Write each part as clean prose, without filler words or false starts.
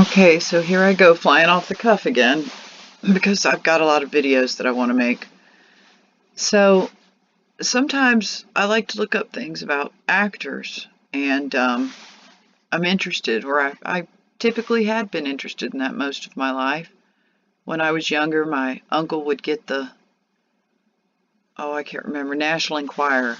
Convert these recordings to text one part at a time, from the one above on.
Okay, so here I go flying off the cuff again because I've got a lot of videos that I want to make. So sometimes I like to look up things about actors, and I'm interested, or I typically had been interested in that most of my life. When I was younger, my uncle would get I can't remember, National Enquirer.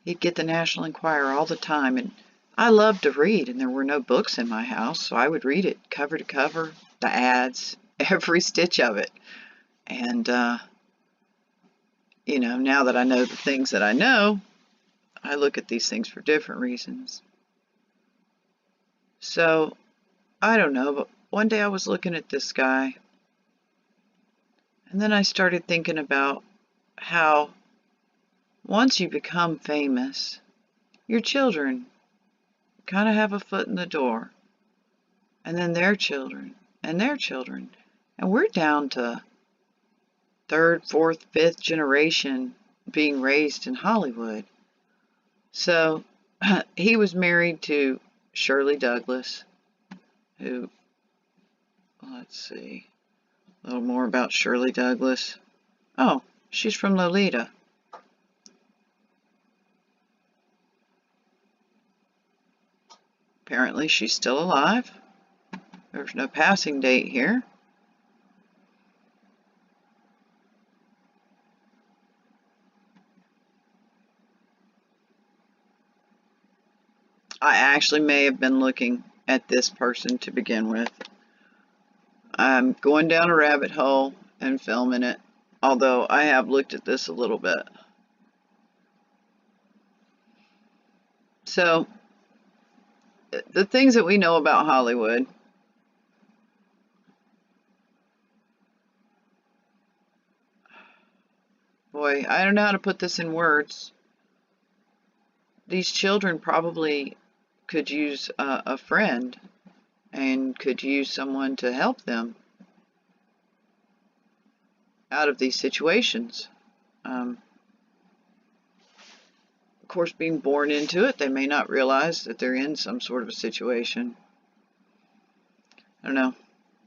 He'd get the National Enquirer all the time, and I loved to read, and there were no books in my house, so I would read it cover to cover, the ads, every stitch of it. And, now that I know the things that I know, I look at these things for different reasons. So, I don't know, but one day I was looking at this guy, and then I started thinking about how once you become famous, your children kind of have a foot in the door, and then their children, and their children, and we're down to third, fourth, fifth generation being raised in Hollywood. So he was married to Shirley Douglas, who, let's see, a little more about Shirley Douglas. Oh, she's from Lolita. Apparently she's still alive. There's no passing date here. I actually may have been looking at this person to begin with. I'm going down a rabbit hole and filming it, although I have looked at this a little bit. So, the things that we know about Hollywood. Boy, I don't know how to put this in words. These children probably could use a friend and could use someone to help them out of these situations. Of course, being born into it, they may not realize that they're in some sort of a situation. I don't know.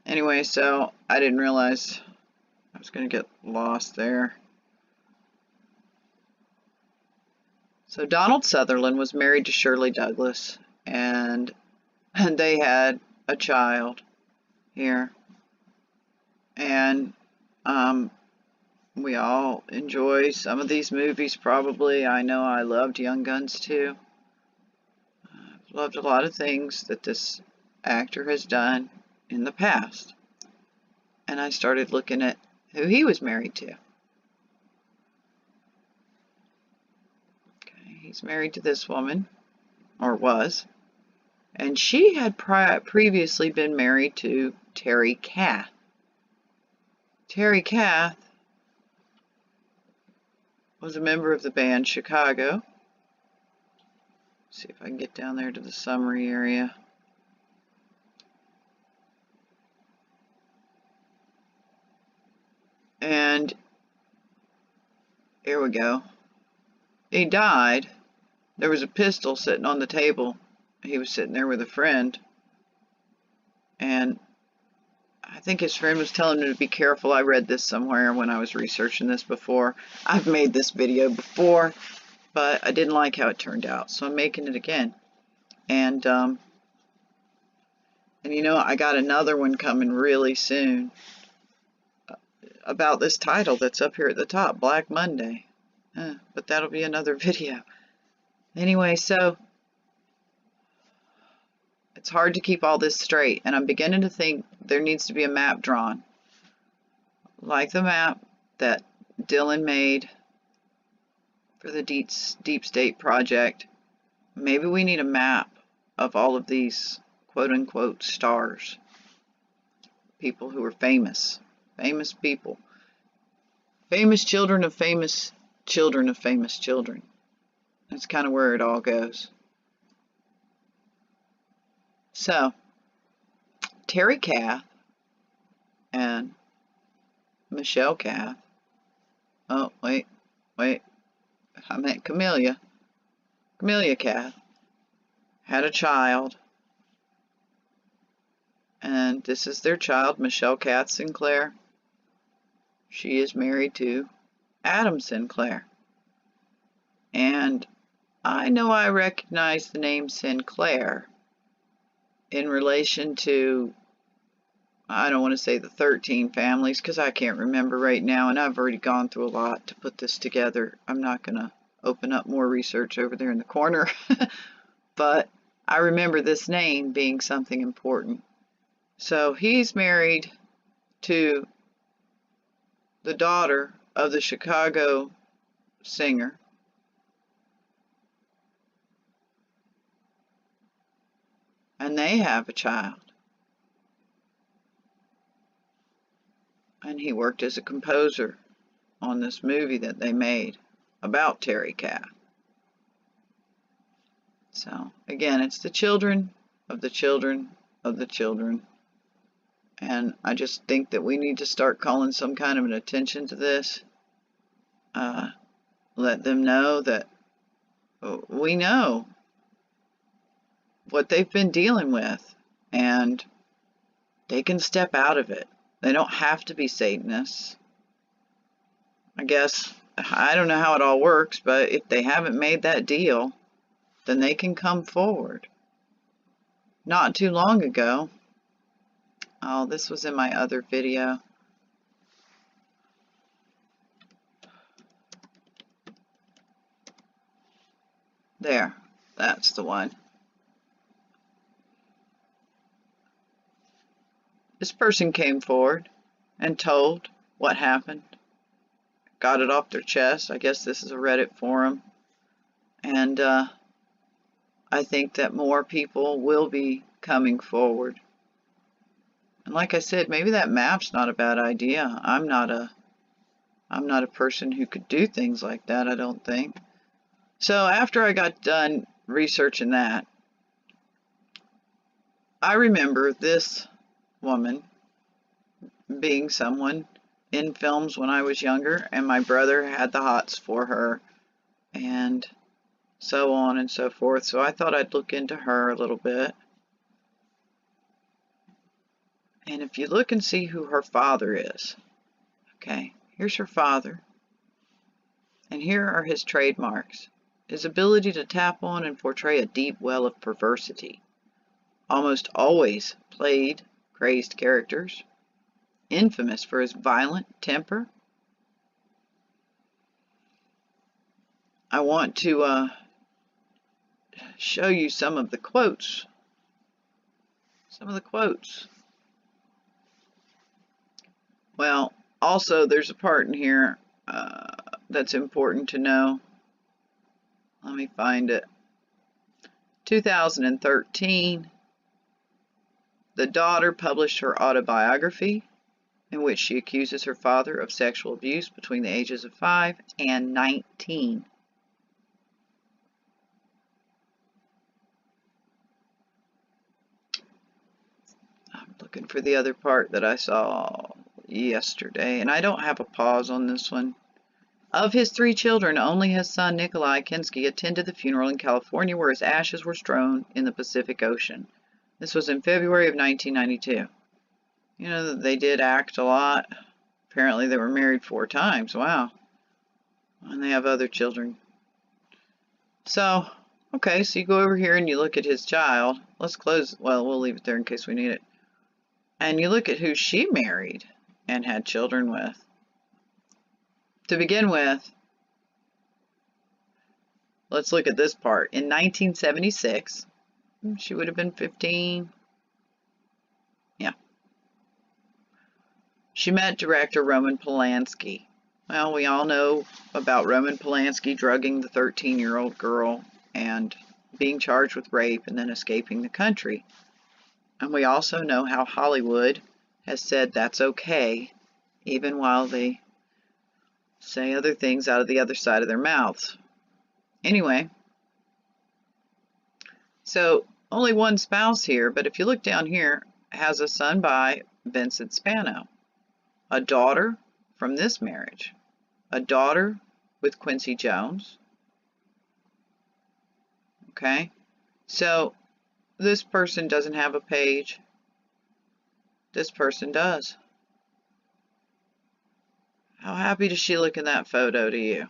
Anyway, so I didn't realize I was going to get lost there. So Donald Sutherland was married to Shirley Douglas, and they had a child here. And we all enjoy some of these movies, probably. I know I loved Young Guns too. I've loved a lot of things that this actor has done in the past. And I started looking at who he was married to. Okay, he's married to this woman, or was, and she had previously been married to Terry Kath. Terry Kath was a member of the band Chicago. Let's see if I can get down there to the summary area. And here we go. He died. There was a pistol sitting on the table. He was sitting there with a friend. And I think his friend was telling him to be careful. I read this somewhere when I was researching this before. I've made this video before, but I didn't like how it turned out, so I'm making it again. And you know, I got another one coming really soon about this title that's up here at the top, Black Monday. But that'll be another video. Anyway, so it's hard to keep all this straight, and I'm beginning to think there needs to be a map drawn, like the map that Dylan made for the Deep State Project. Maybe we need a map of all of these quote-unquote stars, people who are famous people, famous children of famous children of famous children. That's kind of where it all goes. So, Terry Kath and Michelle Kath. Oh, wait. I meant Camellia. Camellia Kath had a child And this is their child, Michelle Kath Sinclair. She is married to Adam Sinclair. And I know I recognize the name Sinclair in relation to, I don't want to say the 13 families because I can't remember right now, and I've already gone through a lot to put this together. I'm not going to open up more research over there in the corner, but I remember this name being something important. So he's married to the daughter of the Chicago singer. And they have a child. And he worked as a composer on this movie that they made about Terry Kath. So, again, it's the children of the children of the children. And I just think that we need to start calling some kind of an attention to this. Let them know that we know what they've been dealing with, and they can step out of it. They don't have to be Satanists. I guess, I don't know how it all works, but if they haven't made that deal, then they can come forward. Not too long ago, oh, this was in my other video. There, that's the one. This person came forward and told what happened. Got it off their chest. I guess this is a Reddit forum. And I think that more people will be coming forward. And like I said, maybe that map's not a bad idea. I'm not a person who could do things like that, I don't think. So after I got done researching that, I remember this woman being someone in films when I was younger, and my brother had the hots for her, and so on and so forth. So I thought I'd look into her a little bit. And if you look and see who her father is, okay, here's her father, and here are his trademarks. His ability to tap on and portray a deep well of perversity. Almost always played crazed characters. Infamous for his violent temper. I want to show you some of the quotes. Well, also there's a part in here that's important to know. Let me find it. 2013, the daughter published her autobiography in which she accuses her father of sexual abuse between the ages of 5 and 19. I'm looking for the other part that I saw yesterday, and I don't have a pause on this one. Of his 3 children, only his son Nikolai Kinski attended the funeral in California where his ashes were strewn in the Pacific Ocean. This was in February of 1992. You know, they did act a lot. Apparently they were married 4 times. Wow. And they have other children. So, okay, so you go over here and you look at his child. Let's close, well, we'll leave it there in case we need it. And you look at who she married and had children with. To begin with, let's look at this part. In 1976, she would have been 15. Yeah. She met director Roman Polanski. Well, we all know about Roman Polanski drugging the 13-year-old girl and being charged with rape and then escaping the country. And we also know how Hollywood has said that's okay, even while they say other things out of the other side of their mouths. Anyway, so only one spouse here, but if you look down here, has a son by Vincent Spano, a daughter from this marriage, a daughter with Quincy Jones. Okay, so this person doesn't have a page. this person does. How happy does she look in that photo to you?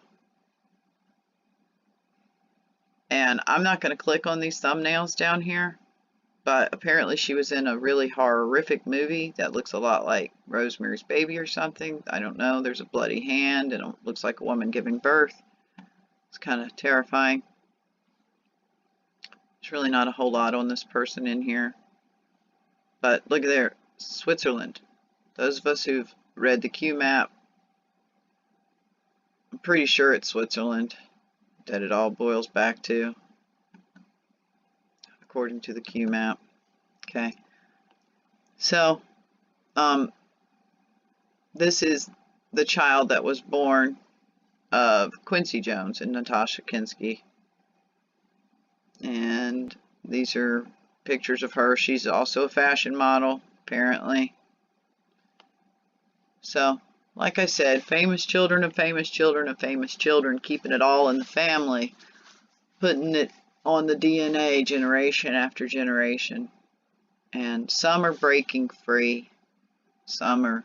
And I'm not going to click on these thumbnails down here, but apparently she was in a really horrific movie that looks a lot like Rosemary's Baby or something. I don't know. There's a bloody hand and it looks like a woman giving birth. It's kind of terrifying. There's really not a whole lot on this person in here. But look there, Switzerland. Those of us who've read the Q map, I'm pretty sure it's Switzerland that it all boils back to, according to the Q map. Okay. So, this is the child that was born of Quincy Jones and Natasha Kinski. And these are pictures of her. She's also a fashion model, apparently. So, like I said, famous children of famous children of famous children, keeping it all in the family, putting it on the DNA generation after generation. And some are breaking free, some are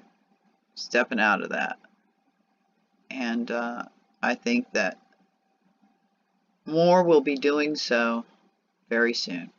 stepping out of that. And I think that more will be doing so very soon.